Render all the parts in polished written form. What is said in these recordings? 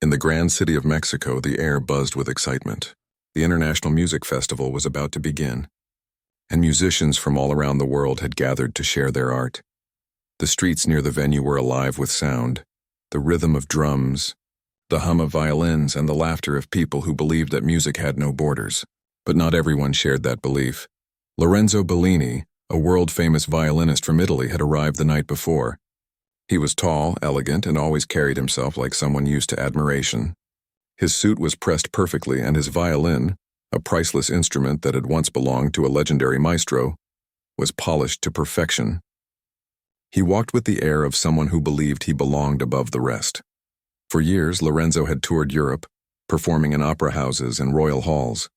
In the grand city of Mexico, the air buzzed with excitement. The International Music Festival was about to begin, and musicians from all around the world had gathered to share their art. The streets near the venue were alive with sound, the rhythm of drums, the hum of violins, and the laughter of people who believed that music had no borders. But not everyone shared that belief. Lorenzo Bellini, a world-famous violinist from Italy, had arrived the night before. He was tall, elegant, and always carried himself like someone used to admiration. His suit was pressed perfectly, and his violin, a priceless instrument that had once belonged to a legendary maestro, was polished to perfection. He walked with the air of someone who believed he belonged above the rest. For years, Lorenzo had toured Europe, performing in opera houses and royal halls.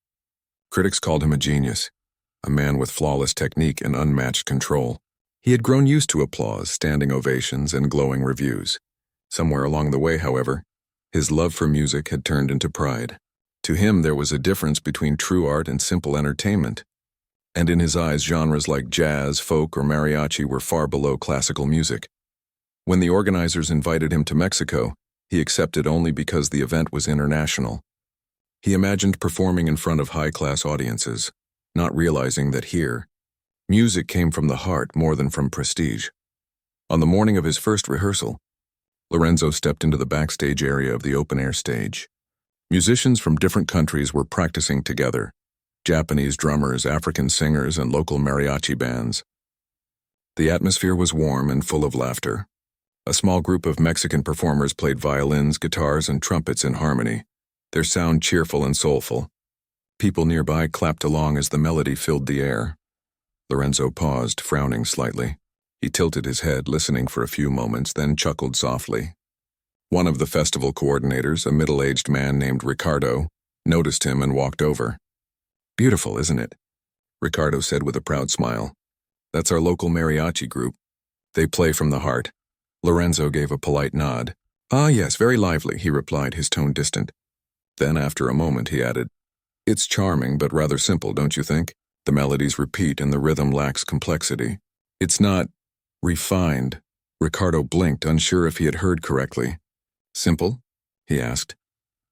Critics called him a genius, a man with flawless technique and unmatched control. He had grown used to applause, standing ovations, and glowing reviews. Somewhere along the way, however, his love for music had turned into pride. To him, there was a difference between true art and simple entertainment. And in his eyes, genres like jazz, folk, or mariachi were far below classical music. When the organizers invited him to Mexico, he accepted only because the event was international. He imagined performing in front of high-class audiences, not realizing that here, music came from the heart more than from prestige. On the morning of his first rehearsal, Lorenzo stepped into the backstage area of the open-air stage. Musicians from different countries were practicing together: Japanese drummers, African singers, and local mariachi bands. The atmosphere was warm and full of laughter. A small group of Mexican performers played violins, guitars, and trumpets in harmony, their sound cheerful and soulful. People nearby clapped along as the melody filled the air. Lorenzo paused, frowning slightly. He tilted his head, listening for a few moments, then chuckled softly. One of the festival coordinators, a middle-aged man named Ricardo, noticed him and walked over. "Beautiful, isn't it?" Ricardo said with a proud smile. "That's our local mariachi group. They play from the heart." Lorenzo gave a polite nod. "Ah, yes, very lively," he replied, his tone distant. Then, after a moment, he added, "It's charming, but rather simple, don't you think? The melodies repeat and the rhythm lacks complexity. It's not refined." Ricardo blinked, unsure if he had heard correctly. "Simple?" he asked.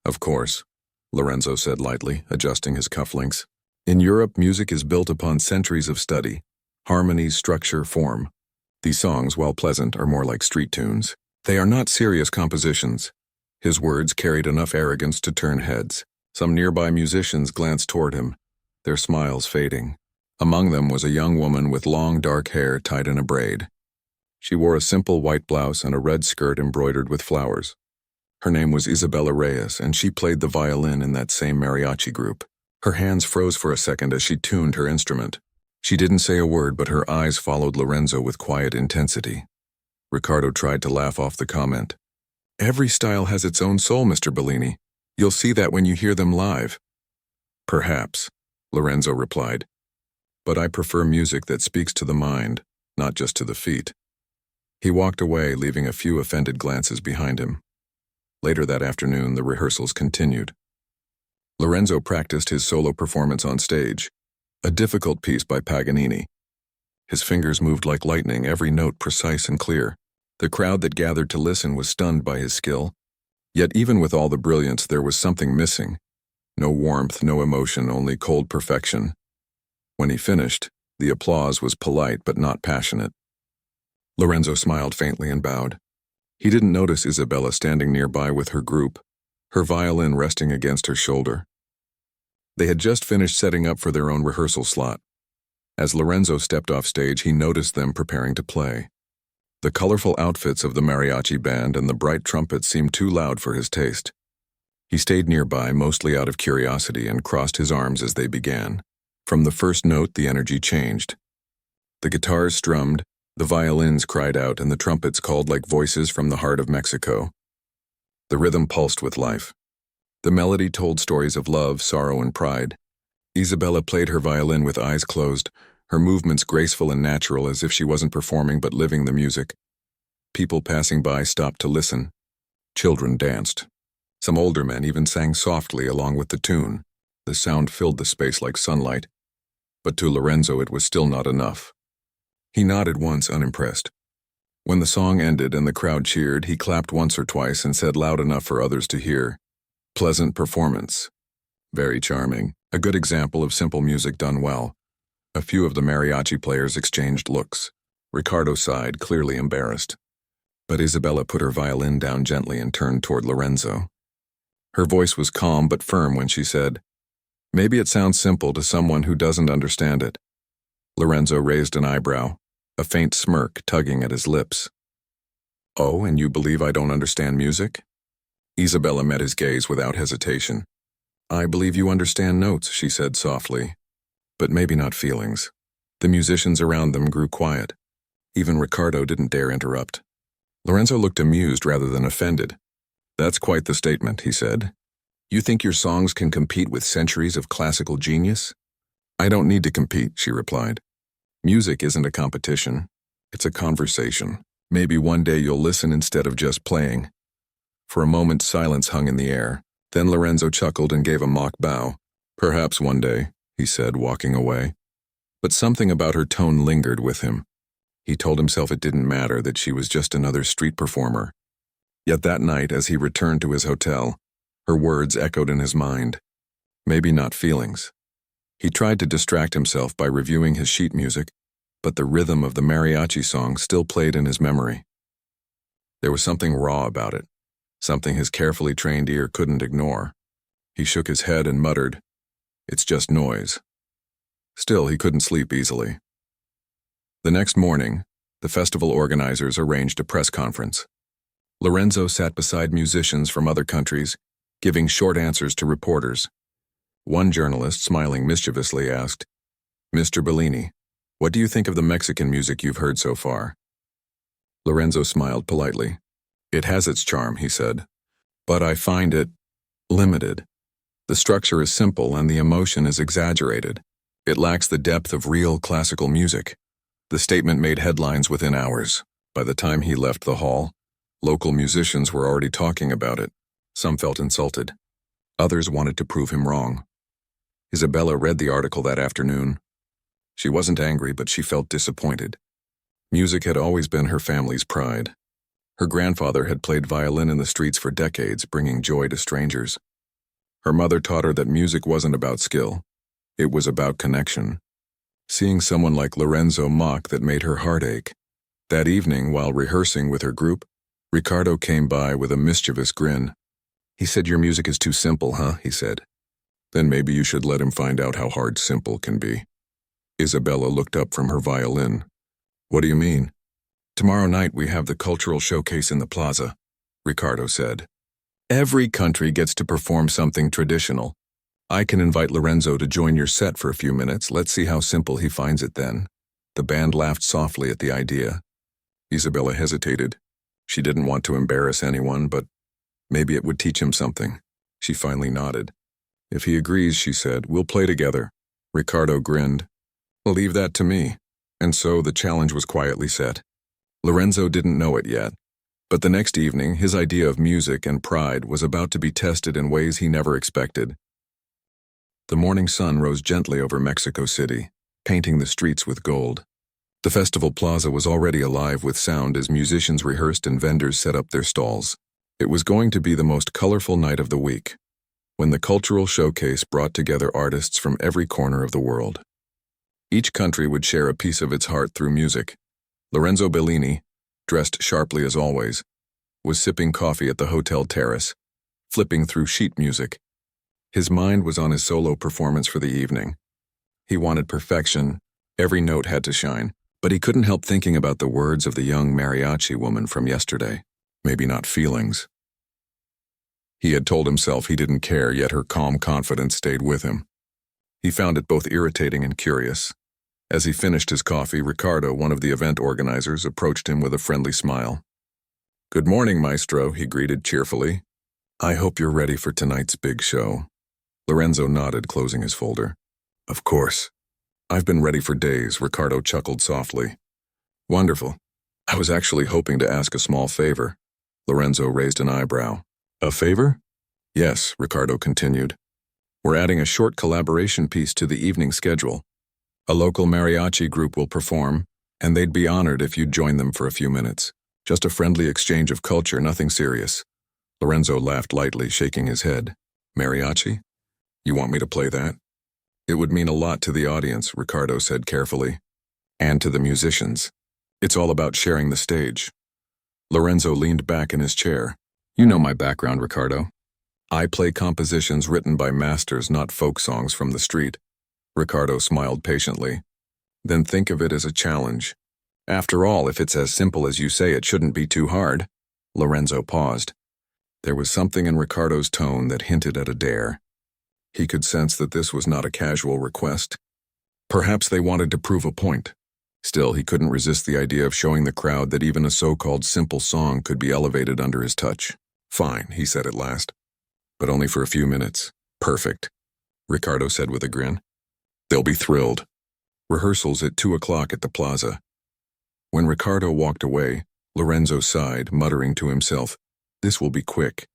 "Of course," Lorenzo said lightly, adjusting his cufflinks. "In Europe, music is built upon centuries of study: harmony, structure, form. These songs, while pleasant, are more like street tunes. They are not serious compositions." His words carried enough arrogance to turn heads. Some nearby musicians glanced toward him, their smiles fading. Among them was a young woman with long dark hair tied in a braid. She wore a simple white blouse and a red skirt embroidered with flowers. Her name was Isabella Reyes, and she played the violin in that same mariachi group. Her hands froze for a second as she tuned her instrument. She didn't say a word, but her eyes followed Lorenzo with quiet intensity. Ricardo tried to laugh off the comment. "Every style has its own soul, Mr. Bellini. You'll see that when you hear them live." "Perhaps," Lorenzo replied. "But I prefer music that speaks to the mind, not just to the feet." He walked away, leaving a few offended glances behind him. Later that afternoon, the rehearsals continued. Lorenzo practiced his solo performance on stage, a difficult piece by Paganini. His fingers moved like lightning, every note precise and clear. The crowd that gathered to listen was stunned by his skill. Yet even with all the brilliance, there was something missing. No warmth, no emotion, only cold perfection. When he finished, the applause was polite but not passionate. Lorenzo smiled faintly and bowed. He didn't notice Isabella standing nearby with her group, her violin resting against her shoulder. They had just finished setting up for their own rehearsal slot. As Lorenzo stepped off stage, he noticed them preparing to play. The colorful outfits of the mariachi band and the bright trumpets seemed too loud for his taste. He stayed nearby, mostly out of curiosity, and crossed his arms as they began. From the first note, the energy changed. The guitars strummed, the violins cried out, and the trumpets called like voices from the heart of Mexico. The rhythm pulsed with life. The melody told stories of love, sorrow, and pride. Isabella played her violin with eyes closed, her movements graceful and natural, as if she wasn't performing but living the music. People passing by stopped to listen. Children danced. Some older men even sang softly along with the tune. The sound filled the space like sunlight. But to Lorenzo it was still not enough. He nodded once, unimpressed. When the song ended and the crowd cheered, he clapped once or twice and said loud enough for others to hear, "Pleasant performance." Very charming. A good example of simple music done well. A few of the mariachi players exchanged looks. Ricardo sighed, clearly embarrassed. But Isabella put her violin down gently and turned toward Lorenzo. Her voice was calm but firm when she said, "Maybe it sounds simple to someone who doesn't understand it." Lorenzo raised an eyebrow, a faint smirk tugging at his lips. "Oh, and you believe I don't understand music?" Isabella met his gaze without hesitation. "I believe you understand notes," she said softly, "but maybe not feelings." The musicians around them grew quiet. Even Ricardo didn't dare interrupt. Lorenzo looked amused rather than offended. "That's quite the statement," he said. "You think your songs can compete with centuries of classical genius?" "I don't need to compete," she replied. "Music isn't a competition. It's a conversation. Maybe one day you'll listen instead of just playing." For a moment silence hung in the air. Then Lorenzo chuckled and gave a mock bow. "Perhaps one day," he said, walking away. But something about her tone lingered with him. He told himself it didn't matter, that she was just another street performer. Yet that night, as he returned to his hotel, her words echoed in his mind. Maybe not feelings. He tried to distract himself by reviewing his sheet music, but the rhythm of the mariachi song still played in his memory. There was something raw about it, something his carefully trained ear couldn't ignore. He shook his head and muttered, "It's just noise." Still, he couldn't sleep easily. The next morning, the festival organizers arranged a press conference. Lorenzo sat beside musicians from other countries, giving short answers to reporters. One journalist, smiling mischievously, asked, "Mr. Bellini, what do you think of the Mexican music you've heard so far?" Lorenzo smiled politely. "It has its charm," he said, "but I find it limited. The structure is simple and the emotion is exaggerated. It lacks the depth of real classical music." The statement made headlines within hours. By the time he left the hall, local musicians were already talking about it. Some felt insulted. Others wanted to prove him wrong. Isabella read the article that afternoon. She wasn't angry, but she felt disappointed. Music had always been her family's pride. Her grandfather had played violin in the streets for decades, bringing joy to strangers. Her mother taught her that music wasn't about skill. It was about connection. Seeing someone like Lorenzo mock that made her heart ache. That evening, while rehearsing with her group, Ricardo came by with a mischievous grin. He said, "Your music is too simple, huh?" he said. "Then maybe you should let him find out how hard simple can be." Isabella looked up from her violin. "What do you mean?" "Tomorrow night we have the cultural showcase in the plaza," Ricardo said. "Every country gets to perform something traditional. I can invite Lorenzo to join your set for a few minutes. Let's see how simple he finds it then." The band laughed softly at the idea. Isabella hesitated. She didn't want to embarrass anyone, but maybe it would teach him something. She finally nodded. "If he agrees," she said, "we'll play together." Ricardo grinned. "Leave that to me." And so the challenge was quietly set. Lorenzo didn't know it yet, but the next evening his idea of music and pride was about to be tested in ways he never expected. The morning sun rose gently over Mexico City, painting the streets with gold. The festival plaza was already alive with sound as musicians rehearsed and vendors set up their stalls. It was going to be the most colorful night of the week, when the cultural showcase brought together artists from every corner of the world. Each country would share a piece of its heart through music. Lorenzo Bellini, dressed sharply as always, was sipping coffee at the hotel terrace, flipping through sheet music. His mind was on his solo performance for the evening. He wanted perfection. Every note had to shine, but he couldn't help thinking about the words of the young mariachi woman from yesterday. Maybe not feelings. He had told himself he didn't care, yet her calm confidence stayed with him. He found it both irritating and curious. As he finished his coffee, Ricardo, one of the event organizers, approached him with a friendly smile. "Good morning, maestro," he greeted cheerfully. "I hope you're ready for tonight's big show." Lorenzo nodded, closing his folder. "Of course. I've been ready for days," Ricardo chuckled softly. "Wonderful. I was actually hoping to ask a small favor." Lorenzo raised an eyebrow. "A favor?" "Yes," Ricardo continued. "We're adding a short collaboration piece to the evening schedule. A local mariachi group will perform, and they'd be honored if you'd join them for a few minutes. Just a friendly exchange of culture, nothing serious. Lorenzo laughed lightly, shaking his head. Mariachi? You want me to play that? It would mean a lot to the audience, Ricardo said carefully. And to the musicians. It's all about sharing the stage. Lorenzo leaned back in his chair. You know my background, Ricardo. I play compositions written by masters, not folk songs from the street. Ricardo smiled patiently. Then think of it as a challenge. After all, if it's as simple as you say, it shouldn't be too hard. Lorenzo paused. There was something in Ricardo's tone that hinted at a dare. He could sense that this was not a casual request. Perhaps they wanted to prove a point. Still, he couldn't resist the idea of showing the crowd that even a so-called simple song could be elevated under his touch. Fine, he said at last. But only for a few minutes. Perfect, Ricardo said with a grin. They'll be thrilled. Rehearsals at 2 o'clock at the plaza. When Ricardo walked away, Lorenzo sighed, muttering to himself, this will be quick.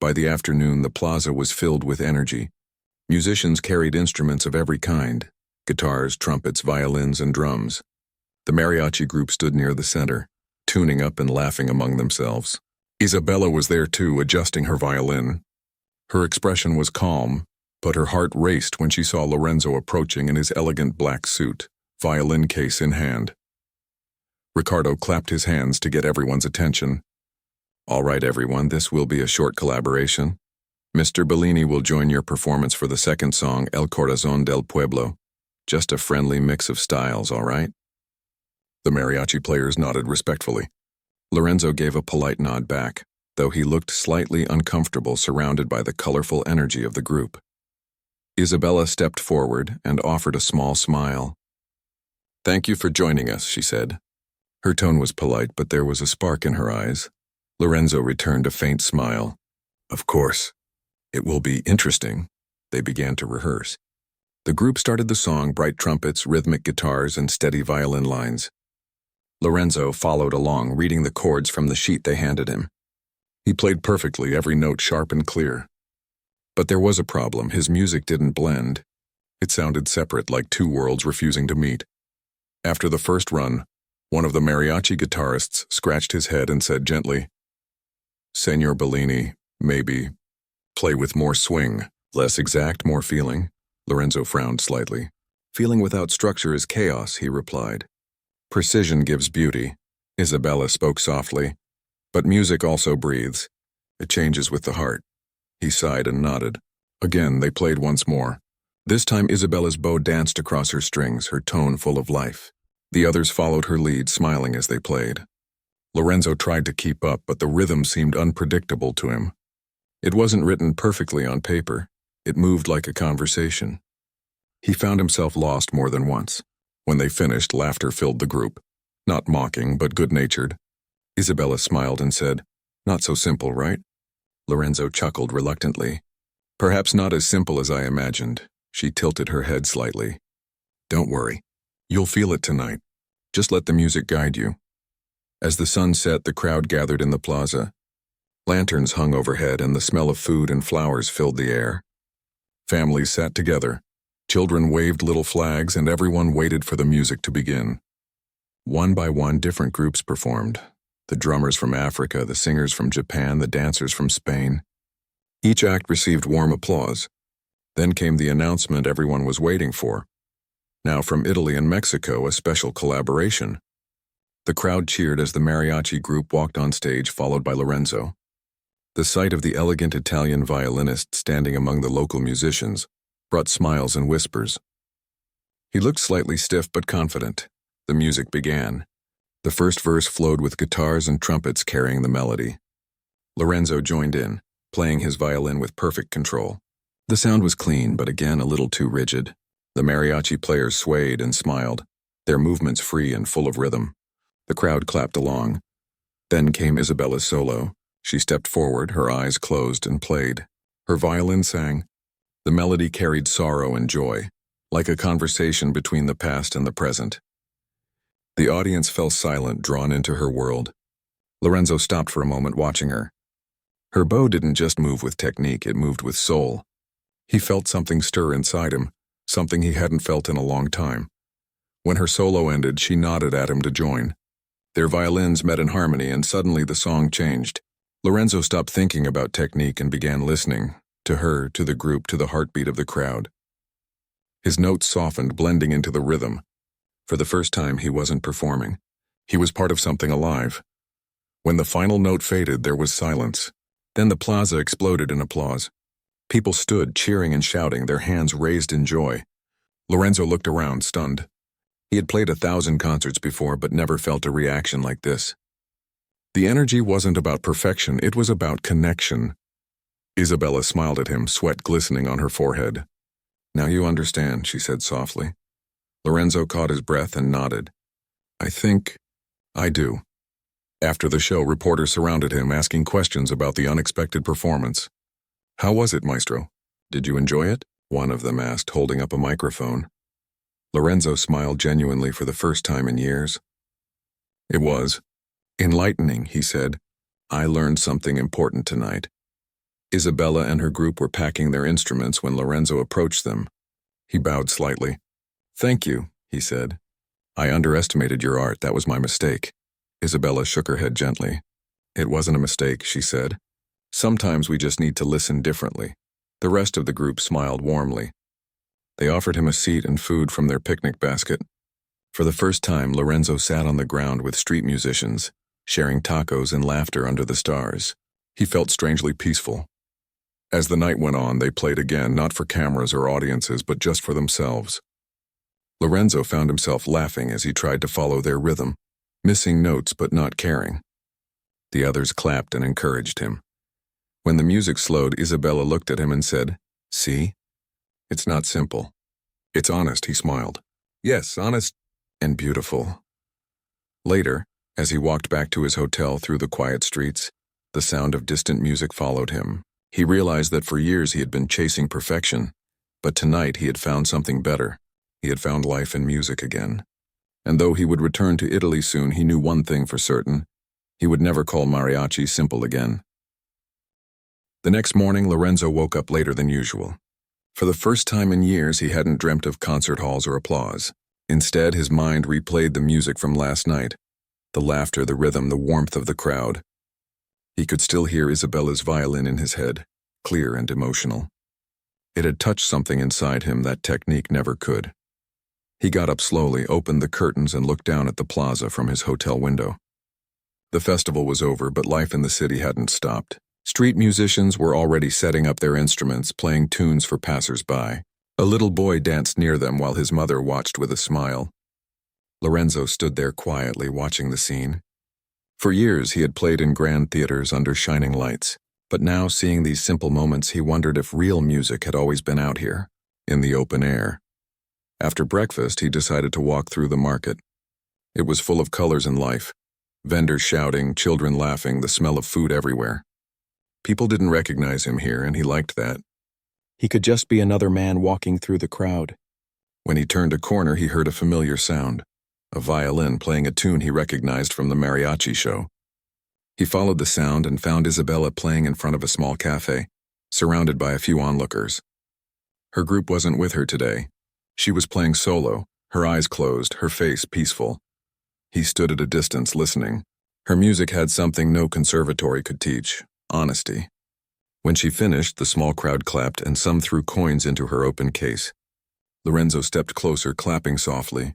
By the afternoon, the plaza was filled with energy. Musicians carried instruments of every kind, guitars, trumpets, violins, and drums. The mariachi group stood near the center, tuning up and laughing among themselves. Isabella was there too, adjusting her violin. Her expression was calm, but her heart raced when she saw Lorenzo approaching in his elegant black suit, violin case in hand. Ricardo clapped his hands to get everyone's attention. All right, everyone, this will be a short collaboration. Mr. Bellini will join your performance for the second song, El Corazón del Pueblo. Just a friendly mix of styles, all right? The mariachi players nodded respectfully. Lorenzo gave a polite nod back, though he looked slightly uncomfortable surrounded by the colorful energy of the group. Isabella stepped forward and offered a small smile. Thank you for joining us, she said. Her tone was polite, but there was a spark in her eyes. Lorenzo returned a faint smile. Of course. It will be interesting. They began to rehearse. The group started the song, bright trumpets, rhythmic guitars, and steady violin lines. Lorenzo followed along, reading the chords from the sheet they handed him. He played perfectly, every note sharp and clear. But there was a problem. His music didn't blend. It sounded separate, like two worlds refusing to meet. After the first run, one of the mariachi guitarists scratched his head and said gently, Senor Bellini, maybe play with more swing, less exact, more feeling. Lorenzo frowned slightly. Feeling without structure is chaos, he replied. Precision gives beauty. Isabella spoke softly. But music also breathes. It changes with the heart. He sighed and nodded. Again, they played once more. This time Isabella's bow danced across her strings, her tone full of life. The others followed her lead, smiling as they played. Lorenzo tried to keep up, but the rhythm seemed unpredictable to him. It wasn't written perfectly on paper. It moved like a conversation. He found himself lost more than once. When they finished, laughter filled the group. Not mocking, but good-natured. Isabella smiled and said, Not so simple, right? Lorenzo chuckled reluctantly. Perhaps not as simple as I imagined. She tilted her head slightly. Don't worry. You'll feel it tonight. Just let the music guide you. As the sun set, the crowd gathered in the plaza. Lanterns hung overhead and the smell of food and flowers filled the air. Families sat together. Children waved little flags and everyone waited for the music to begin. One by one, different groups performed. The drummers from Africa, the singers from Japan, the dancers from Spain. Each act received warm applause. Then came the announcement everyone was waiting for. Now from Italy and Mexico, a special collaboration. The crowd cheered as the mariachi group walked on stage, followed by Lorenzo. The sight of the elegant Italian violinist standing among the local musicians brought smiles and whispers. He looked slightly stiff but confident. The music began. The first verse flowed with guitars and trumpets carrying the melody. Lorenzo joined in, playing his violin with perfect control. The sound was clean, but again a little too rigid. The mariachi players swayed and smiled, their movements free and full of rhythm. The crowd clapped along. Then came Isabella's solo. She stepped forward, her eyes closed, and played. Her violin sang. The melody carried sorrow and joy, like a conversation between the past and the present. The audience fell silent, drawn into her world. Lorenzo stopped for a moment, watching her. Her bow didn't just move with technique, it moved with soul. He felt something stir inside him, something he hadn't felt in a long time. When her solo ended, she nodded at him to join. Their violins met in harmony, and suddenly the song changed. Lorenzo stopped thinking about technique and began listening, to her, to the group, to the heartbeat of the crowd. His notes softened, blending into the rhythm. For the first time, he wasn't performing. He was part of something alive. When the final note faded, there was silence. Then the plaza exploded in applause. People stood, cheering and shouting, their hands raised in joy. Lorenzo looked around, stunned. He had played 1,000 concerts before, but never felt a reaction like this. The energy wasn't about perfection, it was about connection. Isabella smiled at him, sweat glistening on her forehead. "Now you understand," she said softly. Lorenzo caught his breath and nodded. "I think I do." After the show, reporters surrounded him, asking questions about the unexpected performance. "How was it, Maestro? Did you enjoy it?" one of them asked, holding up a microphone. Lorenzo smiled genuinely for the first time in years. "It was enlightening," he said. "I learned something important tonight." Isabella and her group were packing their instruments when Lorenzo approached them. He bowed slightly. "Thank you," he said. "I underestimated your art, that was my mistake." Isabella shook her head gently. "It wasn't a mistake," she said. "Sometimes we just need to listen differently." The rest of the group smiled warmly. They offered him a seat and food from their picnic basket. For the first time, Lorenzo sat on the ground with street musicians, sharing tacos and laughter under the stars. He felt strangely peaceful. As the night went on, they played again, not for cameras or audiences, but just for themselves. Lorenzo found himself laughing as he tried to follow their rhythm, missing notes but not caring. The others clapped and encouraged him. When the music slowed, Isabella looked at him and said, "See? It's not simple. It's honest," he smiled. "Yes, honest and beautiful." Later, as he walked back to his hotel through the quiet streets, the sound of distant music followed him. He realized that for years he had been chasing perfection, but tonight he had found something better. He had found life in music again. And though he would return to Italy soon, he knew one thing for certain: he would never call Mariachi simple again. The next morning, Lorenzo woke up later than usual. For the first time in years, he hadn't dreamt of concert halls or applause. Instead, his mind replayed the music from last night, the laughter, the rhythm, the warmth of the crowd. He could still hear Isabella's violin in his head, clear and emotional. It had touched something inside him that technique never could. He got up slowly, opened the curtains, and looked down at the plaza from his hotel window. The festival was over, but life in the city hadn't stopped. Street musicians were already setting up their instruments, playing tunes for passers-by. A little boy danced near them while his mother watched with a smile. Lorenzo stood there quietly, watching the scene. For years, he had played in grand theaters under shining lights, but now, seeing these simple moments, he wondered if real music had always been out here, in the open air. After breakfast, he decided to walk through the market. It was full of colors and life. Vendors shouting, children laughing, the smell of food everywhere. People didn't recognize him here, and he liked that. He could just be another man walking through the crowd. When he turned a corner, he heard a familiar sound, a violin playing a tune he recognized from the Mariachi show. He followed the sound and found Isabella playing in front of a small cafe, surrounded by a few onlookers. Her group wasn't with her today. She was playing solo, her eyes closed, her face peaceful. He stood at a distance, listening. Her music had something no conservatory could teach: honesty. When she finished, the small crowd clapped, and some threw coins into her open case. Lorenzo stepped closer, clapping softly.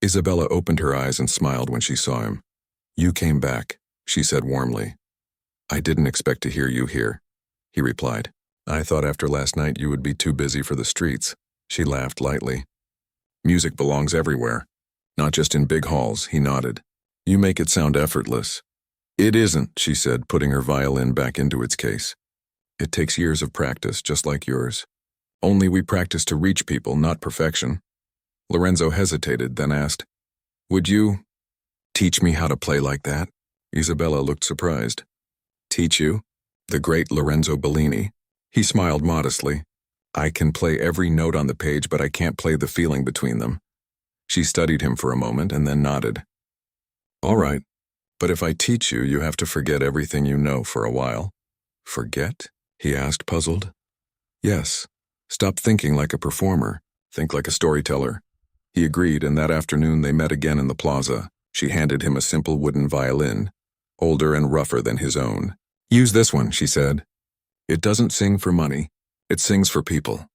Isabella opened her eyes and smiled when she saw him. "You came back," she said warmly. "I didn't expect to hear you here," he replied. "I thought after last night you would be too busy for the streets." She laughed lightly. "Music belongs everywhere, not just in big halls," he nodded. "You make it sound effortless." "It isn't," she said, putting her violin back into its case. "It takes years of practice, just like yours. Only we practice to reach people, not perfection." Lorenzo hesitated, then asked, "Would you teach me how to play like that?" Isabella looked surprised. "Teach you?" "The great Lorenzo Bellini." He smiled modestly. "I can play every note on the page, but I can't play the feeling between them." She studied him for a moment and then nodded. "All right, but if I teach you, you have to forget everything you know for a while." "Forget?" he asked, puzzled. "Yes. Stop thinking like a performer. Think like a storyteller." He agreed, and that afternoon they met again in the plaza. She handed him a simple wooden violin, older and rougher than his own. "Use this one," she said. "It doesn't sing for money. It sings for people."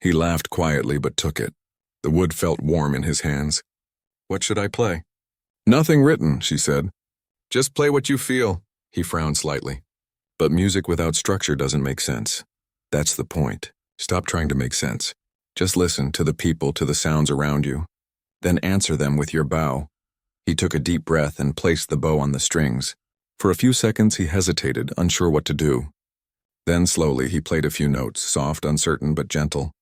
He laughed quietly but took it. The wood felt warm in his hands. "What should I play?" "Nothing written," she said. "Just play what you feel." He frowned slightly. "But music without structure doesn't make sense. That's the point. Stop trying to make sense. Just listen to the people, to the sounds around you. Then answer them with your bow." He took a deep breath and placed the bow on the strings. For a few seconds he hesitated, unsure what to do. Then slowly he played a few notes, soft, uncertain, but gentle.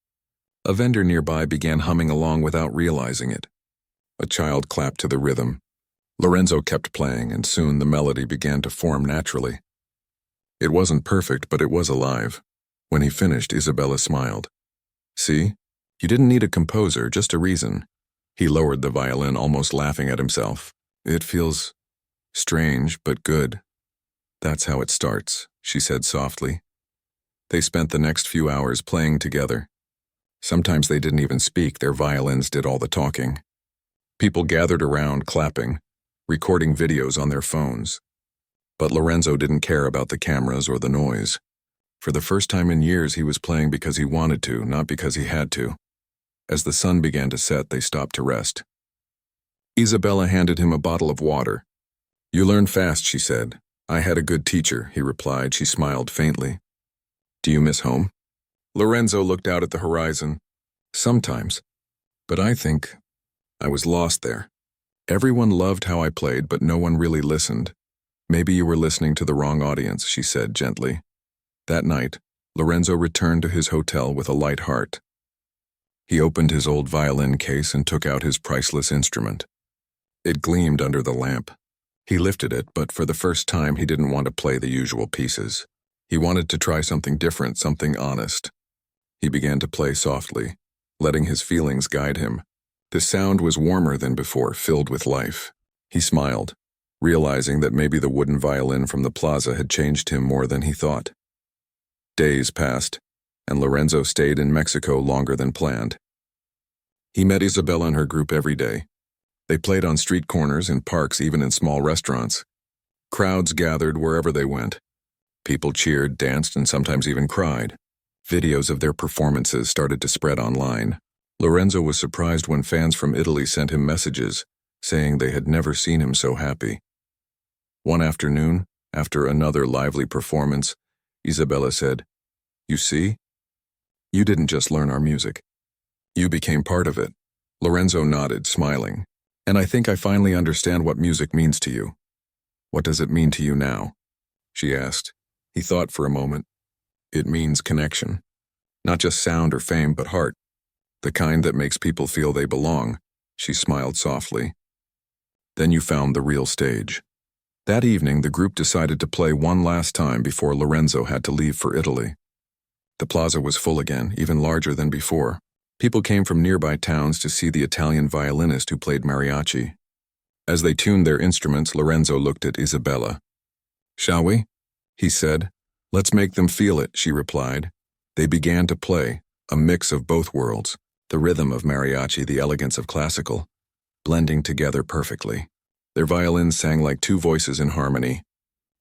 A vendor nearby began humming along without realizing it. A child clapped to the rhythm. Lorenzo kept playing, and soon the melody began to form naturally. It wasn't perfect, but it was alive. When he finished, Isabella smiled. "See? You didn't need a composer, just a reason." He lowered the violin, almost laughing at himself. "It feels strange, but good. That's how it starts," she said softly. They spent the next few hours playing together. Sometimes they didn't even speak, their violins did all the talking. People gathered around, clapping, recording videos on their phones. But Lorenzo didn't care about the cameras or the noise. For the first time in years, he was playing because he wanted to, not because he had to. As the sun began to set, they stopped to rest. Isabella handed him a bottle of water. "You learn fast," she said. "I had a good teacher," he replied. She smiled faintly. "Do you miss home?" Lorenzo looked out at the horizon. "Sometimes. But I think I was lost there. Everyone loved how I played, but no one really listened. Maybe you were listening to the wrong audience," she said gently. That night, Lorenzo returned to his hotel with a light heart. He opened his old violin case and took out his priceless instrument. It gleamed under the lamp. He lifted it, but for the first time he didn't want to play the usual pieces. He wanted to try something different, something honest. He began to play softly, letting his feelings guide him. The sound was warmer than before, filled with life. He smiled, realizing that maybe the wooden violin from the plaza had changed him more than he thought. Days passed, and Lorenzo stayed in Mexico longer than planned. He met Isabella and her group every day. They played on street corners, in parks, even in small restaurants. Crowds gathered wherever they went. People cheered, danced, and sometimes even cried. Videos of their performances started to spread online. Lorenzo was surprised when fans from Italy sent him messages, saying they had never seen him so happy. One afternoon, after another lively performance, Isabella said, "You see? You didn't just learn our music. You became part of it." Lorenzo nodded, smiling. "And I think I finally understand what music means to you." "What does it mean to you now?" she asked. He thought for a moment. "It means connection. Not just sound or fame, but heart. The kind that makes people feel they belong." She smiled softly. "Then you found the real stage." That evening, the group decided to play one last time before Lorenzo had to leave for Italy. The plaza was full again, even larger than before. People came from nearby towns to see the Italian violinist who played mariachi. As they tuned their instruments, Lorenzo looked at Isabella. "Shall we?" he said. "Let's make them feel it," she replied. They began to play, a mix of both worlds, the rhythm of mariachi, the elegance of classical, blending together perfectly. Their violins sang like two voices in harmony.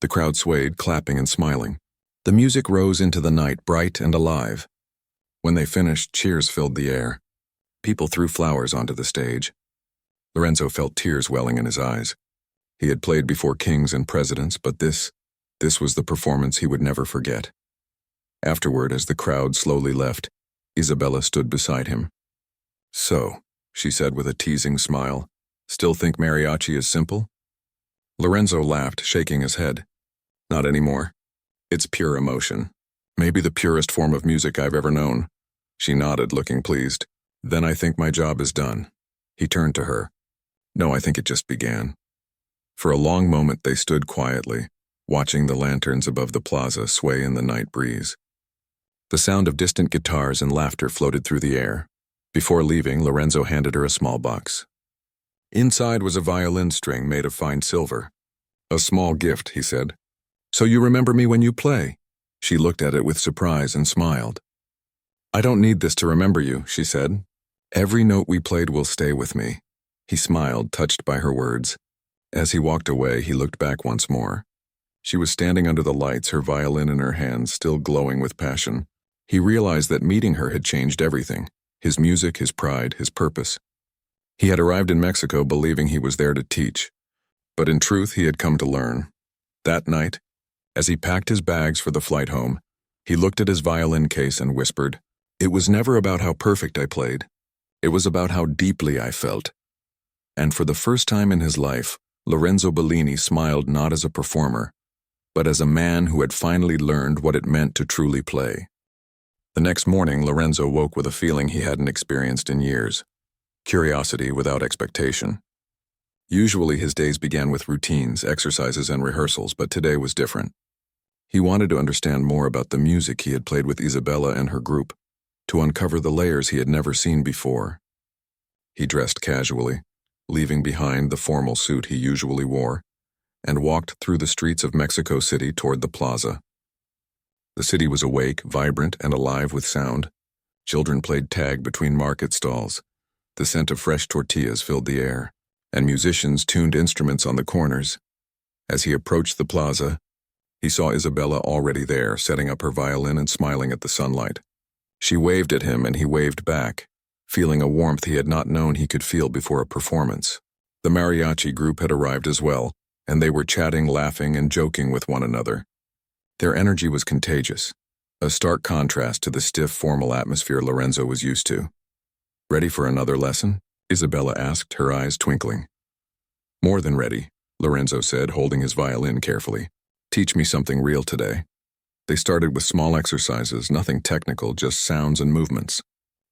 The crowd swayed, clapping and smiling. The music rose into the night, bright and alive. When they finished, cheers filled the air. People threw flowers onto the stage. Lorenzo felt tears welling in his eyes. He had played before kings and presidents, but this was the performance he would never forget. Afterward, as the crowd slowly left, Isabella stood beside him. "So," she said with a teasing smile, "still think mariachi is simple?" Lorenzo laughed, shaking his head. "Not anymore. It's pure emotion. Maybe the purest form of music I've ever known." She nodded, looking pleased. "Then I think my job is done." He turned to her. "No, I think it just began." For a long moment they stood quietly, watching the lanterns above the plaza sway in the night breeze. The sound of distant guitars and laughter floated through the air. Before leaving, Lorenzo handed her a small box. Inside was a violin string made of fine silver. "A small gift," he said. "So you remember me when you play?" She looked at it with surprise and smiled. "I don't need this to remember you," she said. Every note we played will stay with me. He smiled, touched by her words. As he walked away, he looked back once more. She was standing under the lights, her violin in her hands, still glowing with passion. He realized that meeting her had changed everything: his music, his pride, his purpose. He had arrived in Mexico believing he was there to teach, but in truth he had come to learn. That night, as he packed his bags for the flight home, he looked at his violin case and whispered, "It was never about how perfect I played. It was about how deeply I felt." And for the first time in his life, Lorenzo Bellini smiled not as a performer, but as a man who had finally learned what it meant to truly play. The next morning, Lorenzo woke with a feeling he hadn't experienced in years: curiosity without expectation. Usually his days began with routines, exercises, and rehearsals, but today was different. He wanted to understand more about the music he had played with Isabella and her group, to uncover the layers he had never seen before. He dressed casually, leaving behind the formal suit he usually wore, and walked through the streets of Mexico City toward the plaza. The city was awake, vibrant, and alive with sound. Children played tag between market stalls. The scent of fresh tortillas filled the air, and musicians tuned instruments on the corners. As he approached the plaza, he saw Isabella already there, setting up her violin and smiling at the sunlight. She waved at him and he waved back, feeling a warmth he had not known he could feel before a performance. The Mariachi group had arrived as well, and they were chatting, laughing, and joking with one another. Their energy was contagious, a stark contrast to the stiff, formal atmosphere Lorenzo was used to. "Ready for another lesson?" Isabella asked, her eyes twinkling. "More than ready," Lorenzo said, holding his violin carefully. "Teach me something real today." They started with small exercises, nothing technical, just sounds and movements.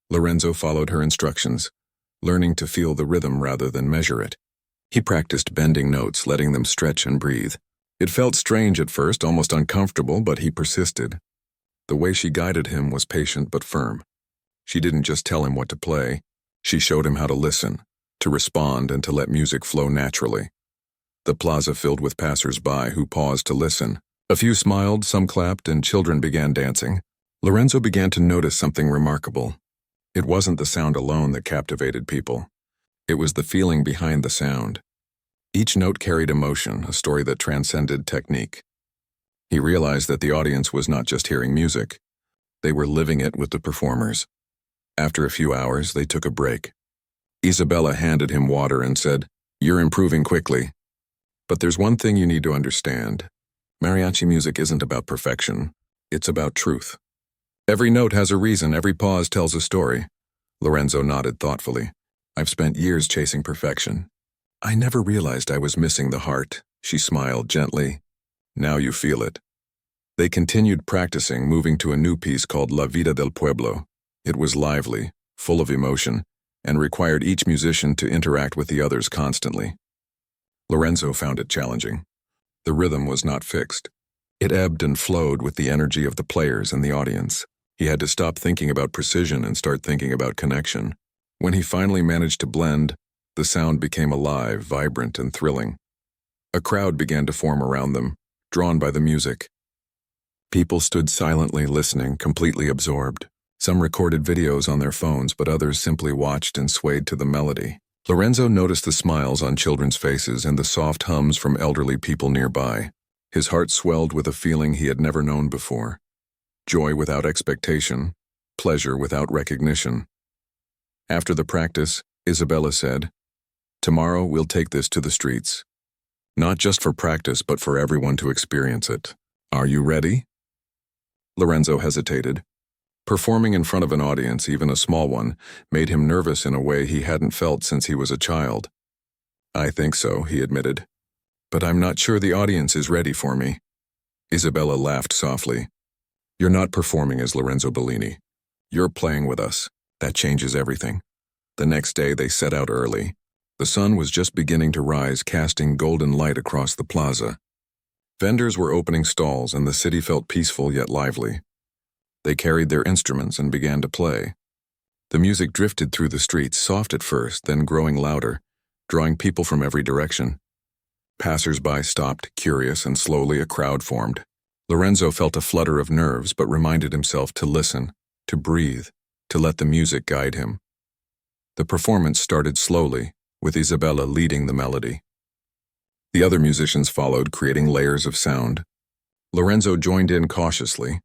Lorenzo followed her instructions, learning to feel the rhythm rather than measure it. He practiced bending notes, letting them stretch and breathe. It felt strange at first, almost uncomfortable, but he persisted. The way she guided him was patient but firm. She didn't just tell him what to play, she showed him how to listen, to respond, and to let music flow naturally. The plaza filled with passers-by who paused to listen. A few smiled, some clapped, and children began dancing. Lorenzo began to notice something remarkable. It wasn't the sound alone that captivated people. It was the feeling behind the sound. Each note carried emotion, a story that transcended technique. He realized that the audience was not just hearing music. They were living it with the performers. After a few hours, they took a break. Isabella handed him water and said, "You're improving quickly. But there's one thing you need to understand. Mariachi music isn't about perfection. It's about truth. Every note has a reason, every pause tells a story." Lorenzo nodded thoughtfully. "I've spent years chasing perfection. I never realized I was missing the heart." She smiled gently. "Now you feel it." They continued practicing, moving to a new piece called La Vida del Pueblo. It was lively, full of emotion, and required each musician to interact with the others constantly. Lorenzo found it challenging. The rhythm was not fixed. It ebbed and flowed with the energy of the players and the audience. He had to stop thinking about precision and start thinking about connection. When he finally managed to blend, the sound became alive, vibrant, and thrilling. A crowd began to form around them, drawn by the music. People stood silently listening, completely absorbed. Some recorded videos on their phones, but others simply watched and swayed to the melody. Lorenzo noticed the smiles on children's faces and the soft hums from elderly people nearby. His heart swelled with a feeling he had never known before. Joy without expectation, pleasure without recognition. After the practice, Isabella said, "Tomorrow we'll take this to the streets. Not just for practice, but for everyone to experience it. Are you ready?" Lorenzo hesitated. Performing in front of an audience, even a small one, made him nervous in a way he hadn't felt since he was a child. "I think so," he admitted. "But I'm not sure the audience is ready for me." Isabella laughed softly. "You're not performing as Lorenzo Bellini. You're playing with us. That changes everything." The next day they set out early. The sun was just beginning to rise, casting golden light across the plaza. Vendors were opening stalls, and the city felt peaceful yet lively. They carried their instruments and began to play. The music drifted through the streets, soft at first, then growing louder, drawing people from every direction. Passers-by stopped, curious, and slowly a crowd formed. Lorenzo felt a flutter of nerves, but reminded himself to listen, to breathe, to let the music guide him. The performance started slowly, with Isabella leading the melody. The other musicians followed, creating layers of sound. Lorenzo joined in cautiously,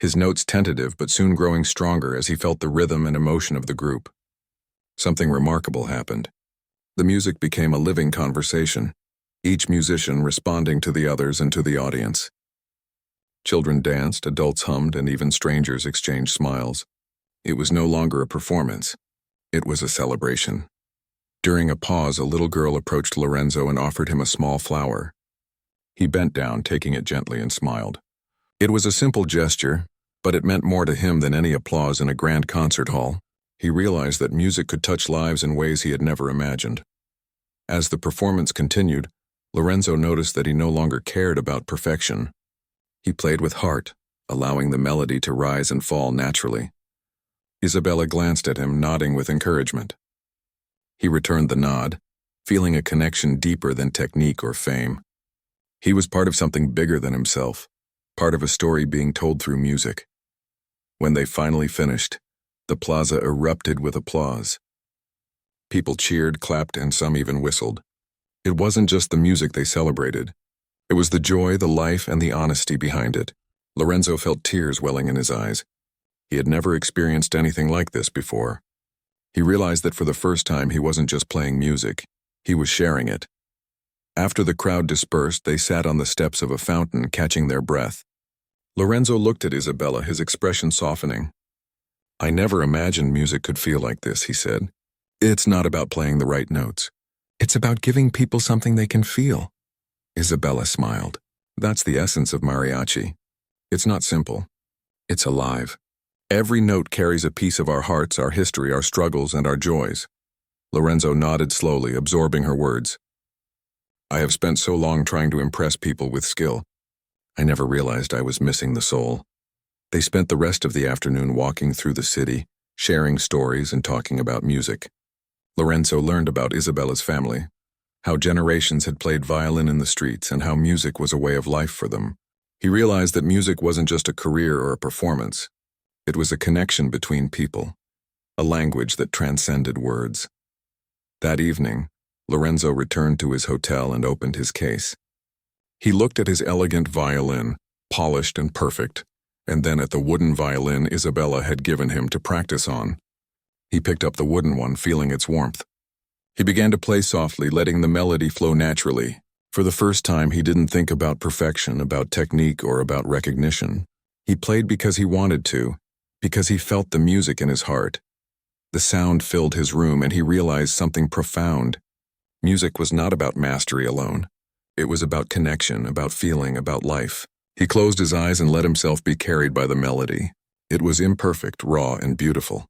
his notes tentative but soon growing stronger as he felt the rhythm and emotion of the group. Something remarkable happened. The music became a living conversation, each musician responding to the others and to the audience. Children danced, adults hummed, and even strangers exchanged smiles. It was no longer a performance. It was a celebration. During a pause, a little girl approached Lorenzo and offered him a small flower. He bent down, taking it gently, and smiled. It was a simple gesture, but it meant more to him than any applause in a grand concert hall. He realized that music could touch lives in ways he had never imagined. As the performance continued, Lorenzo noticed that he no longer cared about perfection. He played with heart, allowing the melody to rise and fall naturally. Isabella glanced at him, nodding with encouragement. He returned the nod, feeling a connection deeper than technique or fame. He was part of something bigger than himself, part of a story being told through music. When they finally finished, the plaza erupted with applause. People cheered, clapped, and some even whistled. It wasn't just the music they celebrated. It was the joy, the life, and the honesty behind it. Lorenzo felt tears welling in his eyes. He had never experienced anything like this before. He realized that for the first time he wasn't just playing music, he was sharing it. After the crowd dispersed, they sat on the steps of a fountain, catching their breath. Lorenzo looked at Isabella, his expression softening. "I never imagined music could feel like this," he said. "It's not about playing the right notes. It's about giving people something they can feel." Isabella smiled. "That's the essence of mariachi. It's not simple. It's alive. Every note carries a piece of our hearts, our history, our struggles, and our joys." Lorenzo nodded slowly, absorbing her words. "I have spent so long trying to impress people with skill. I never realized I was missing the soul." They spent the rest of the afternoon walking through the city, sharing stories and talking about music. Lorenzo learned about Isabella's family, how generations had played violin in the streets and how music was a way of life for them. He realized that music wasn't just a career or a performance. It was a connection between people, a language that transcended words. That evening, Lorenzo returned to his hotel and opened his case. He looked at his elegant violin, polished and perfect, and then at the wooden violin Isabella had given him to practice on. He picked up the wooden one, feeling its warmth. He began to play softly, letting the melody flow naturally. For the first time, he didn't think about perfection, about technique, or about recognition. He played because he wanted to, because he felt the music in his heart. The sound filled his room, and he realized something profound. Music was not about mastery alone. It was about connection, about feeling, about life. He closed his eyes and let himself be carried by the melody. It was imperfect, raw, and beautiful.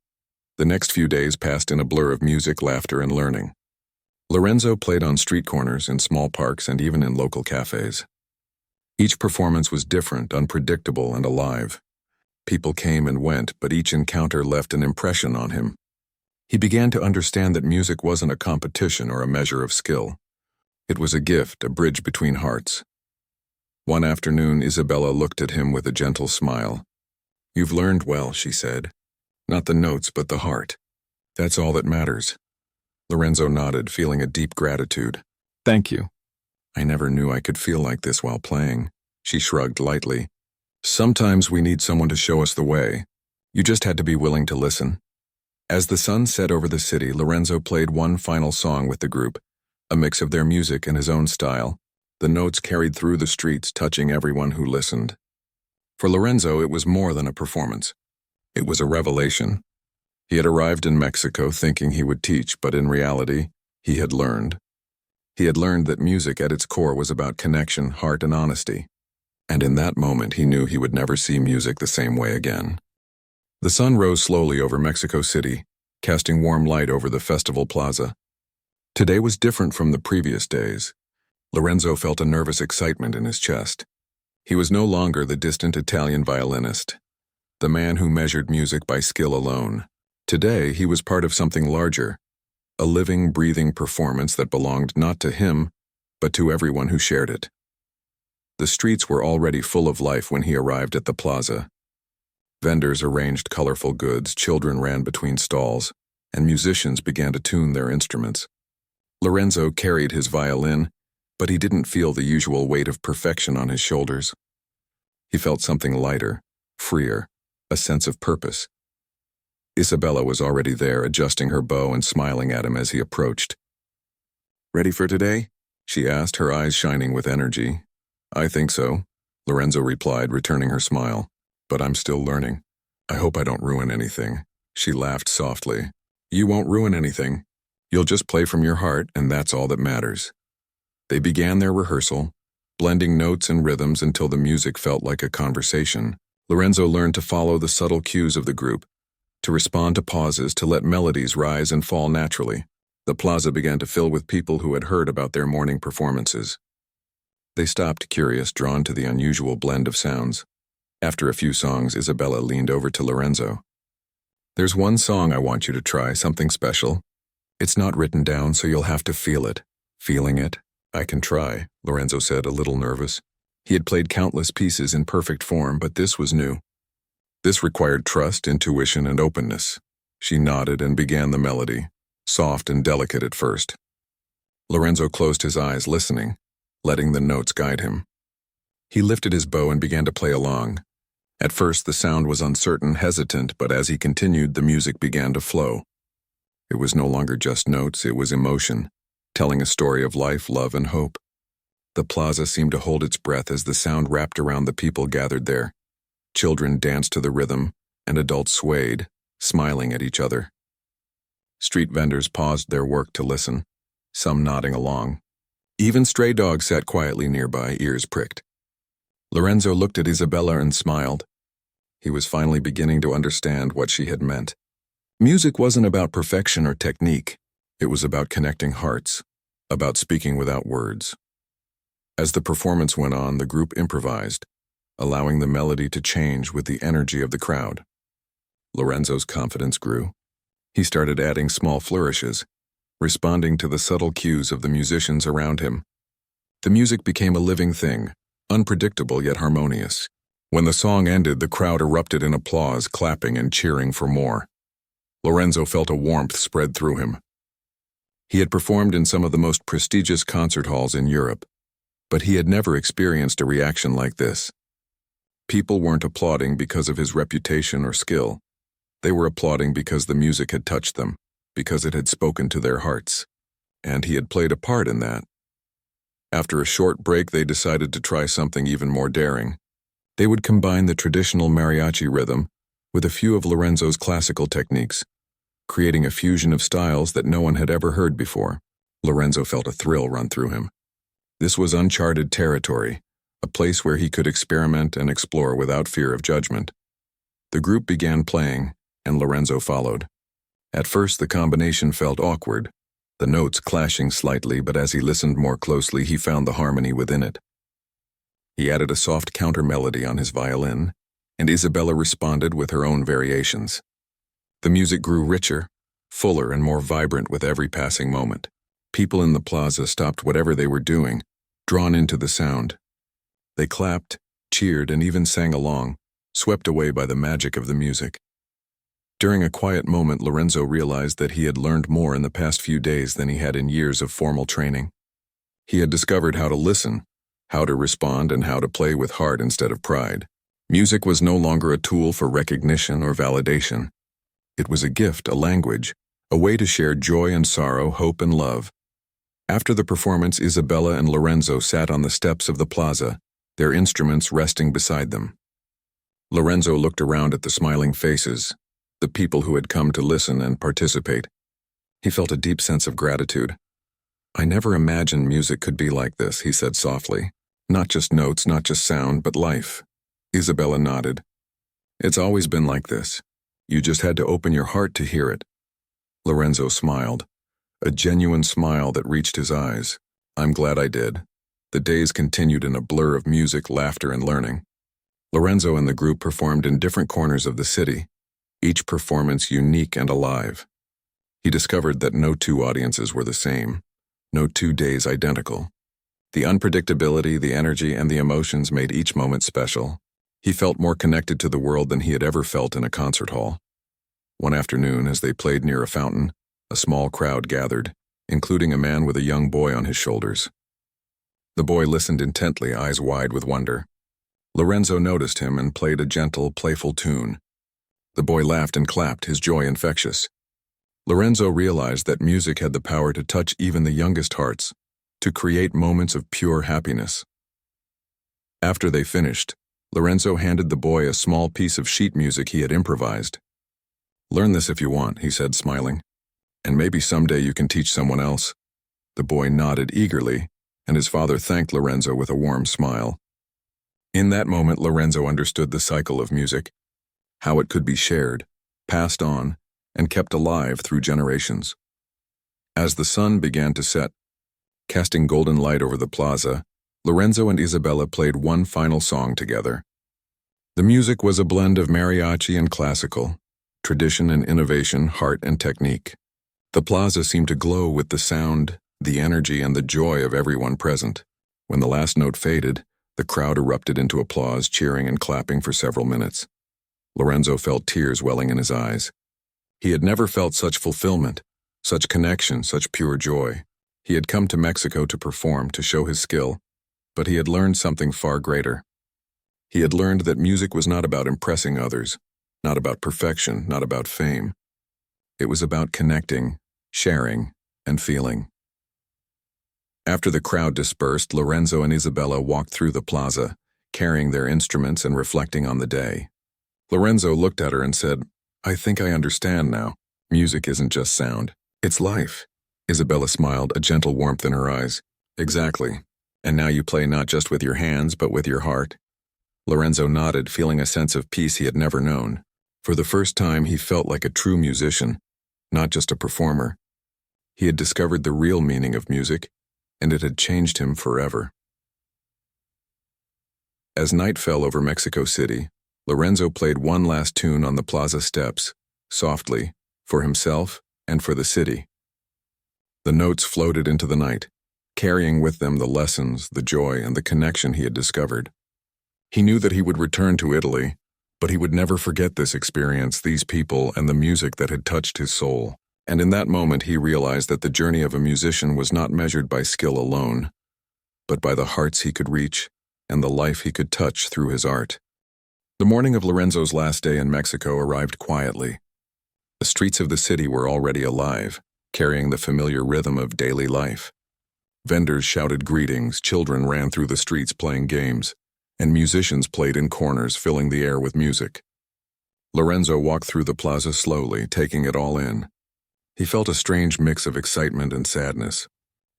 The next few days passed in a blur of music, laughter, and learning. Lorenzo played on street corners, in small parks, and even in local cafes. Each performance was different, unpredictable, and alive. People came and went, but each encounter left an impression on him. He began to understand that music wasn't a competition or a measure of skill. It was a gift, a bridge between hearts. One afternoon, Isabella looked at him with a gentle smile. "You've learned well," she said. "Not the notes, but the heart. That's all that matters." Lorenzo nodded, feeling a deep gratitude. "Thank you. I never knew I could feel like this while playing." She shrugged lightly. "Sometimes we need someone to show us the way. You just had to be willing to listen." As the sun set over the city, Lorenzo played one final song with the group, a mix of their music and his own style. The notes carried through the streets, touching everyone who listened. For Lorenzo, it was more than a performance. It was a revelation. He had arrived in Mexico thinking he would teach, but in reality, he had learned. He had learned that music at its core was about connection, heart, and honesty. And in that moment, he knew he would never see music the same way again. The sun rose slowly over Mexico City, casting warm light over the festival plaza. Today was different from the previous days. Lorenzo felt a nervous excitement in his chest. He was no longer the distant Italian violinist, the man who measured music by skill alone. Today, he was part of something larger, a living, breathing performance that belonged not to him, but to everyone who shared it. The streets were already full of life when he arrived at the plaza. Vendors arranged colorful goods, children ran between stalls. and musicians began to tune their instruments. Lorenzo carried his violin, but he didn't feel the usual weight of perfection on his shoulders. He felt something lighter, freer, a sense of purpose. Isabella was already there, adjusting her bow and smiling at him as he approached. "Ready for today?" she asked, her eyes shining with energy. "I think so," Lorenzo replied, returning her smile. "But I'm still learning. I hope I don't ruin anything." She laughed softly. "You won't ruin anything. You'll just play from your heart, and that's all that matters." They began their rehearsal, blending notes and rhythms until the music felt like a conversation. Lorenzo learned to follow the subtle cues of the group, to respond to pauses, to let melodies rise and fall naturally. The plaza began to fill with people who had heard about their morning performances. They stopped, curious, drawn to the unusual blend of sounds. After a few songs, Isabella leaned over to Lorenzo. "There's one song I want you to try, something special. It's not written down, so you'll have to feel it." "Feeling it? I can try," Lorenzo said, a little nervous. He had played countless pieces in perfect form, but this was new. This required trust, intuition, and openness. She nodded and began the melody, soft and delicate at first. Lorenzo closed his eyes, listening, letting the notes guide him. He lifted his bow and began to play along. At first, the sound was uncertain, hesitant, but as he continued, the music began to flow. It was no longer just notes, it was emotion, telling a story of life, love, and hope. The plaza seemed to hold its breath as the sound wrapped around the people gathered there. Children danced to the rhythm, and adults swayed, smiling at each other. Street vendors paused their work to listen, some nodding along. Even stray dogs sat quietly nearby, ears pricked. Lorenzo looked at Isabella and smiled. He was finally beginning to understand what she had meant. Music wasn't about perfection or technique. It was about connecting hearts, about speaking without words. As the performance went on, the group improvised, allowing the melody to change with the energy of the crowd. Lorenzo's confidence grew. He started adding small flourishes, responding to the subtle cues of the musicians around him. The music became a living thing, unpredictable yet harmonious. When the song ended, the crowd erupted in applause, clapping and cheering for more. Lorenzo felt a warmth spread through him. He had performed in some of the most prestigious concert halls in Europe, but he had never experienced a reaction like this. People weren't applauding because of his reputation or skill. They were applauding because the music had touched them, because it had spoken to their hearts, and he had played a part in that. After a short break, they decided to try something even more daring. They would combine the traditional mariachi rhythm with a few of Lorenzo's classical techniques, creating a fusion of styles that no one had ever heard before. Lorenzo felt a thrill run through him. This was uncharted territory, a place where he could experiment and explore without fear of judgment. The group began playing, and Lorenzo followed. At first, the combination felt awkward, the notes clashing slightly, but as he listened more closely, he found the harmony within it. He added a soft counter-melody on his violin, and Isabella responded with her own variations. The music grew richer, fuller, and more vibrant with every passing moment. People in the plaza stopped whatever they were doing, drawn into the sound. They clapped, cheered, and even sang along, swept away by the magic of the music. During a quiet moment, Lorenzo realized that he had learned more in the past few days than he had in years of formal training. He had discovered how to listen, how to respond, and how to play with heart instead of pride. Music was no longer a tool for recognition or validation. It was a gift, a language, a way to share joy and sorrow, hope and love. After the performance, Isabella and Lorenzo sat on the steps of the plaza, their instruments resting beside them. Lorenzo looked around at the smiling faces, the people who had come to listen and participate. He felt a deep sense of gratitude. "I never imagined music could be like this," he said softly. "Not just notes, not just sound, but life." Isabella nodded. "It's always been like this. You just had to open your heart to hear it." Lorenzo smiled, a genuine smile that reached his eyes. "I'm glad I did." The days continued in a blur of music, laughter, and learning. Lorenzo and the group performed in different corners of the city, each performance unique and alive. He discovered that no two audiences were the same, no 2 days identical. The unpredictability, the energy, and the emotions made each moment special. He felt more connected to the world than he had ever felt in a concert hall. One afternoon, as they played near a fountain, a small crowd gathered, including a man with a young boy on his shoulders. The boy listened intently, eyes wide with wonder. Lorenzo noticed him and played a gentle, playful tune. The boy laughed and clapped, his joy infectious. Lorenzo realized that music had the power to touch even the youngest hearts, to create moments of pure happiness. After they finished, Lorenzo handed the boy a small piece of sheet music he had improvised. "Learn this if you want," he said, smiling. "And maybe someday you can teach someone else." The boy nodded eagerly, and his father thanked Lorenzo with a warm smile. In that moment, Lorenzo understood the cycle of music, how it could be shared, passed on, and kept alive through generations. As the sun began to set, casting golden light over the plaza, Lorenzo and Isabella played one final song together. The music was a blend of mariachi and classical, tradition and innovation, heart and technique. The plaza seemed to glow with the sound, the energy, and the joy of everyone present. When the last note faded, the crowd erupted into applause, cheering and clapping for several minutes. Lorenzo felt tears welling in his eyes. He had never felt such fulfillment, such connection, such pure joy. He had come to Mexico to perform, to show his skill, but he had learned something far greater. He had learned that music was not about impressing others, not about perfection, not about fame. It was about connecting, sharing, and feeling. After the crowd dispersed, Lorenzo and Isabella walked through the plaza, carrying their instruments and reflecting on the day. Lorenzo looked at her and said, "I think I understand now. Music isn't just sound. It's life." Isabella smiled, a gentle warmth in her eyes. "Exactly. And now you play not just with your hands, but with your heart." Lorenzo nodded, feeling a sense of peace he had never known. For the first time, he felt like a true musician, not just a performer. He had discovered the real meaning of music, and it had changed him forever. As night fell over Mexico City, Lorenzo played one last tune on the plaza steps, softly, for himself and for the city. The notes floated into the night, carrying with them the lessons, the joy, and the connection he had discovered. He knew that he would return to Italy, but he would never forget this experience, these people, and the music that had touched his soul. And in that moment he realized that the journey of a musician was not measured by skill alone, but by the hearts he could reach and the life he could touch through his art. The morning of Lorenzo's last day in Mexico arrived quietly. The streets of the city were already alive, carrying the familiar rhythm of daily life. Vendors shouted greetings, children ran through the streets playing games, and musicians played in corners, filling the air with music. Lorenzo walked through the plaza slowly, taking it all in. He felt a strange mix of excitement and sadness.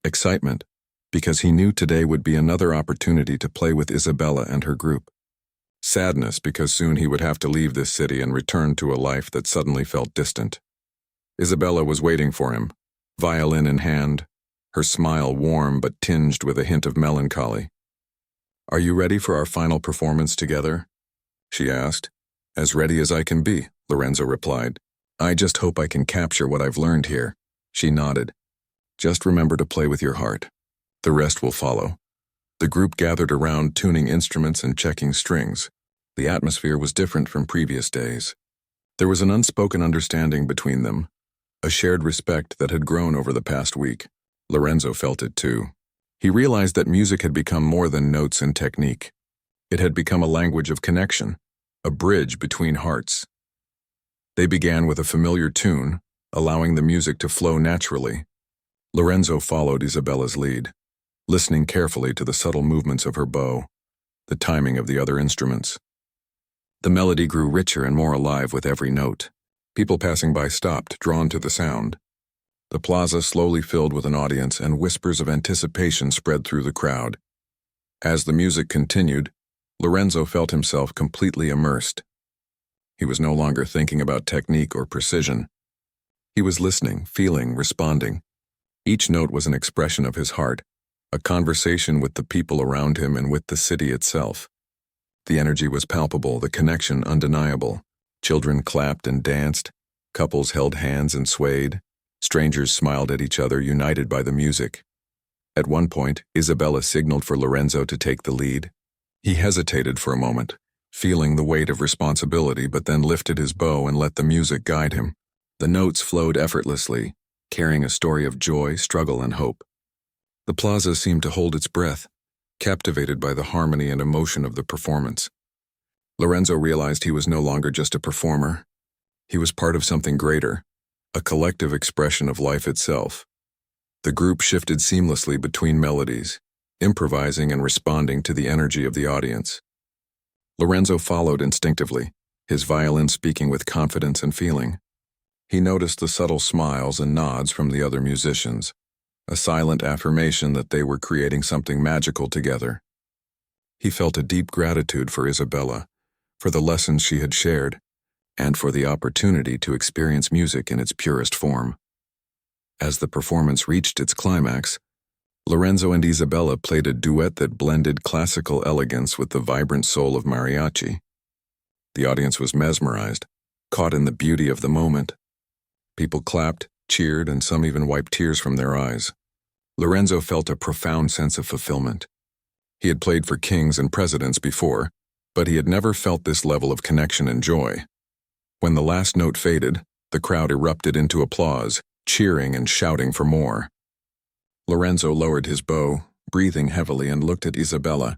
Excitement, because he knew today would be another opportunity to play with Isabella and her group. Sadness, because soon he would have to leave this city and return to a life that suddenly felt distant. Isabella was waiting for him, violin in hand, her smile warm but tinged with a hint of melancholy. "Are you ready for our final performance together?" she asked. "As ready as I can be," Lorenzo replied. "I just hope I can capture what I've learned here." She nodded. "Just remember to play with your heart. The rest will follow." The group gathered around, tuning instruments and checking strings. The atmosphere was different from previous days. There was an unspoken understanding between them, a shared respect that had grown over the past week. Lorenzo felt it too. He realized that music had become more than notes and technique. It had become a language of connection, a bridge between hearts. They began with a familiar tune, allowing the music to flow naturally. Lorenzo followed Isabella's lead, listening carefully to the subtle movements of her bow, the timing of the other instruments. The melody grew richer and more alive with every note. People passing by stopped, drawn to the sound. The plaza slowly filled with an audience, and whispers of anticipation spread through the crowd. As the music continued, Lorenzo felt himself completely immersed. He was no longer thinking about technique or precision. He was listening, feeling, responding. Each note was an expression of his heart, a conversation with the people around him and with the city itself. The energy was palpable, the connection undeniable. Children clapped and danced, couples held hands and swayed, strangers smiled at each other, united by the music. At one point, Isabella signaled for Lorenzo to take the lead. He hesitated for a moment, feeling the weight of responsibility, but then lifted his bow and let the music guide him. The notes flowed effortlessly, carrying a story of joy, struggle, and hope. The plaza seemed to hold its breath, captivated by the harmony and emotion of the performance. Lorenzo realized he was no longer just a performer. He was part of something greater, a collective expression of life itself. The group shifted seamlessly between melodies, improvising and responding to the energy of the audience. Lorenzo followed instinctively, his violin speaking with confidence and feeling. He noticed the subtle smiles and nods from the other musicians, a silent affirmation that they were creating something magical together. He felt a deep gratitude for Isabella, for the lessons she had shared, and for the opportunity to experience music in its purest form. As the performance reached its climax, Lorenzo and Isabella played a duet that blended classical elegance with the vibrant soul of Mariachi. The audience was mesmerized, caught in the beauty of the moment. People clapped, cheered, and some even wiped tears from their eyes. Lorenzo felt a profound sense of fulfillment. He had played for kings and presidents before, but he had never felt this level of connection and joy. When the last note faded, the crowd erupted into applause, cheering and shouting for more. Lorenzo lowered his bow, breathing heavily, and looked at Isabella.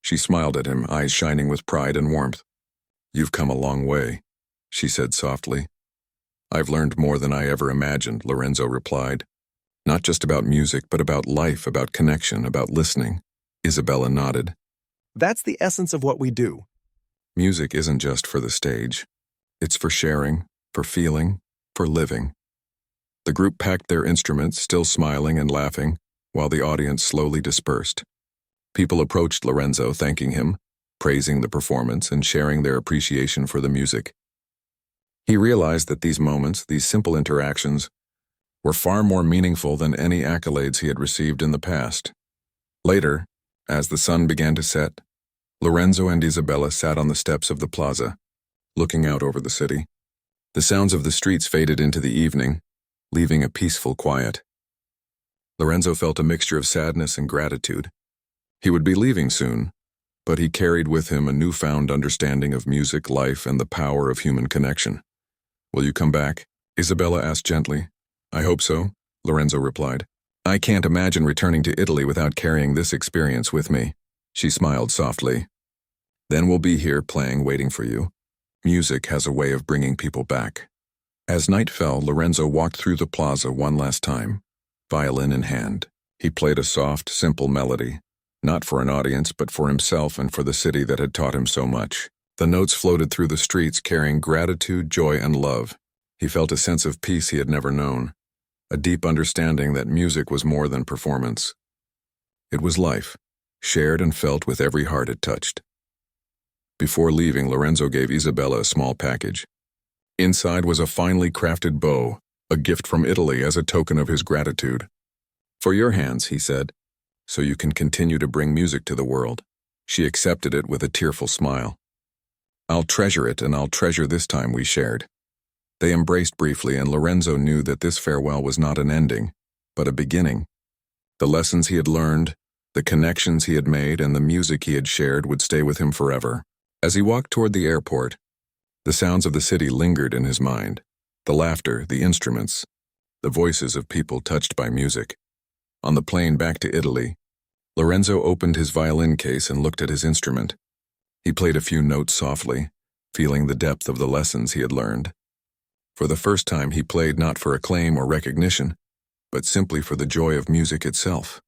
She smiled at him, eyes shining with pride and warmth. "You've come a long way," she said softly. "I've learned more than I ever imagined," Lorenzo replied. "Not just about music, but about life, about connection, about listening." Isabella nodded. That's the essence of what we do. Music isn't just for the stage. It's for sharing, for feeling, for living. The group packed their instruments, still smiling and laughing, while the audience slowly dispersed. People approached Lorenzo, thanking him, praising the performance, and sharing their appreciation for the music. He realized that these moments, these simple interactions, were far more meaningful than any accolades he had received in the past. Later, as the sun began to set, Lorenzo and Isabella sat on the steps of the plaza, looking out over the city. The sounds of the streets faded into the evening, leaving a peaceful quiet. Lorenzo felt a mixture of sadness and gratitude. He would be leaving soon, but he carried with him a newfound understanding of music, life, and the power of human connection. "Will you come back?" Isabella asked gently. "I hope so," Lorenzo replied. "I can't imagine returning to Italy without carrying this experience with me." She smiled softly. "Then we'll be here playing, waiting for you. Music has a way of bringing people back." As night fell, Lorenzo walked through the plaza one last time, violin in hand. He played a soft, simple melody, not for an audience, but for himself and for the city that had taught him so much. The notes floated through the streets, carrying gratitude, joy, and love. He felt a sense of peace he had never known, a deep understanding that music was more than performance. It was life, shared and felt with every heart it touched. Before leaving, Lorenzo gave Isabella a small package. Inside was a finely crafted bow, a gift from Italy as a token of his gratitude. "For your hands," he said, "so you can continue to bring music to the world." She accepted it with a tearful smile. "I'll treasure it, and I'll treasure this time we shared." They embraced briefly, and Lorenzo knew that this farewell was not an ending, but a beginning. The lessons he had learned, the connections he had made, and the music he had shared would stay with him forever. As he walked toward the airport, the sounds of the city lingered in his mind. The laughter, the instruments, the voices of people touched by music. On the plane back to Italy, Lorenzo opened his violin case and looked at his instrument. He played a few notes softly, feeling the depth of the lessons he had learned. For the first time, he played not for acclaim or recognition, but simply for the joy of music itself.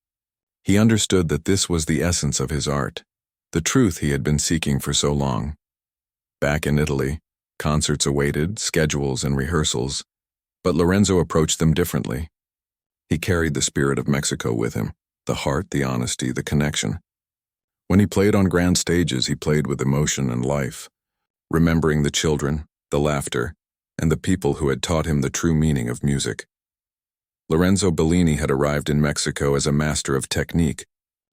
He understood that this was the essence of his art, the truth he had been seeking for so long. Back in Italy, concerts awaited, schedules and rehearsals, but Lorenzo approached them differently. He carried the spirit of Mexico with him, the heart, the honesty, the connection. When he played on grand stages, he played with emotion and life, remembering the children, the laughter, and the people who had taught him the true meaning of music. Lorenzo Bellini had arrived in Mexico as a master of technique,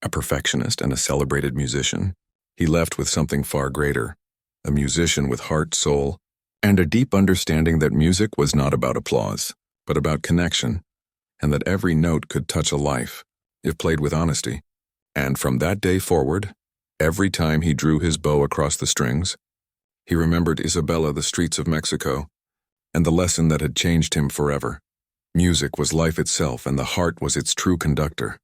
a perfectionist and a celebrated musician. He left with something far greater, a musician with heart, soul, and a deep understanding that music was not about applause, but about connection, and that every note could touch a life, if played with honesty. And from that day forward, Every time he drew his bow across the strings, he remembered Isabella, the streets of Mexico, and the lesson that had changed him forever. Music was life itself, and the heart was its true conductor.